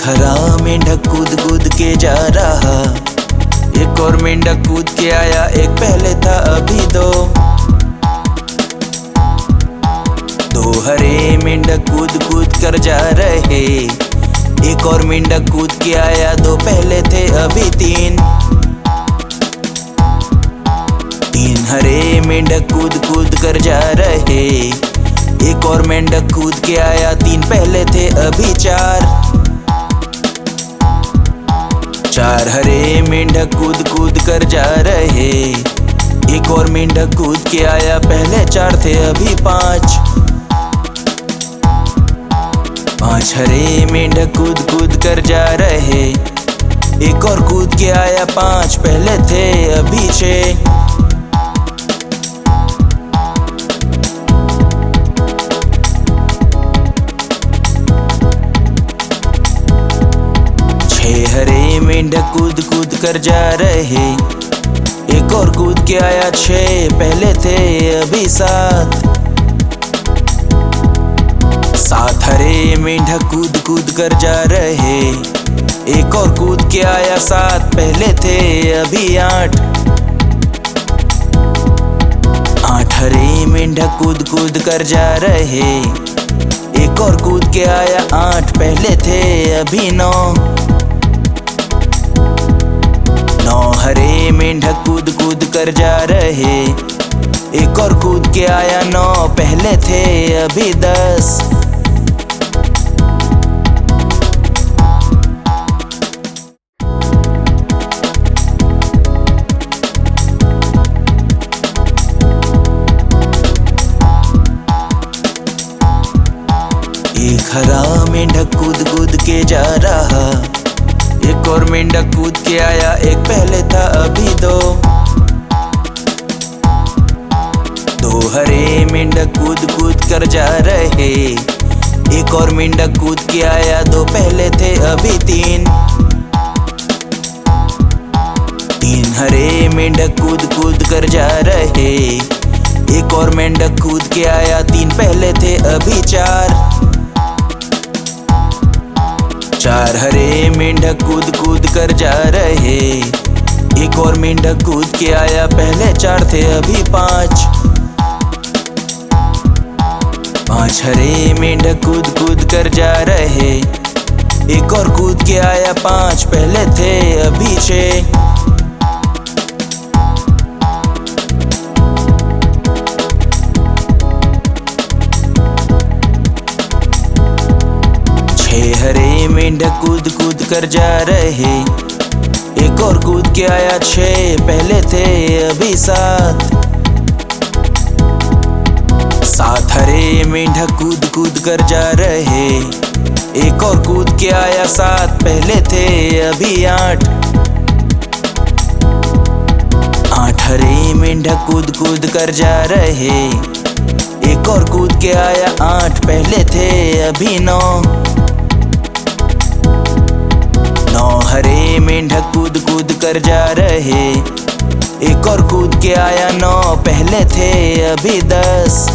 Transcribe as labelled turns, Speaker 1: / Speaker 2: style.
Speaker 1: हरा मेंढक कूद कूद के जा रहा, एक और मेंढक कूद के आया, एक पहले था अभी दो हरे मेंढक कूद कूद कर जा रहे, एक और मेंढक कूद के आया, दो पहले थे अभी तीन हरे मेंढक कूद कूद कर जा रहे, एक और मेंढक कूद के आया, तीन पहले थे अभी चार हरे मेंढक कूद कूद कर जा रहे, एक और मेंढक कूद के आया, पहले चार थे अभी पांच हरे मेंढक कूद कूद कर जा रहे, एक और कूद के आया, पांच पहले थे अभी छह हरे मेंढक कूद कूद कर जा रहे, एक और कूद के आया, छह पहले थे अभी सात हरे मेंढक कूद कूद कर जा रहे, एक और कूद के आया, सात पहले थे अभी आठ हरे मेंढक कूद कूद कर जा रहे, एक और कूद के आया, आठ पहले थे अभी नौ हरे मेंढक कूद कूद कर जा रहे, एक और कूद के आया, नौ पहले थे अभी दस एक हरा मेंढक कूद कूद के जा रहा, एक और मेंढक कूद के आया, एक पहले था अभी दो हरे मेंढक कूद कूद कर जा रहे, एक और मेंढक कूद के आया, दो पहले थे अभी तीन हरे मेंढक कूद कूद कर जा रहे, एक और मेंढक कूद के आया, तीन पहले थे अभी चार हरे मेंढक कूद कूद कर जा रहे, एक और मेंढक कूद के आया, पहले चार थे अभी पांच हरे मेंढक कूद कूद कर जा रहे, एक और कूद के आया, पांच पहले थे अभी छह हरे मेंढक कूद कूद कर जा रहे, एक और कूद के आया, छह पहले थे अभी सात हरे मेंढक कूद कूद कर जा रहे, एक और कूद के आया, सात पहले थे अभी आठ हरे मेंढक कूद कूद कर जा रहे, एक और कूद के आया, आठ पहले थे अभी नौ हरे मेंढक कूद कूद कर जा रहे, एक और कूद के आया, नौ पहले थे अभी दस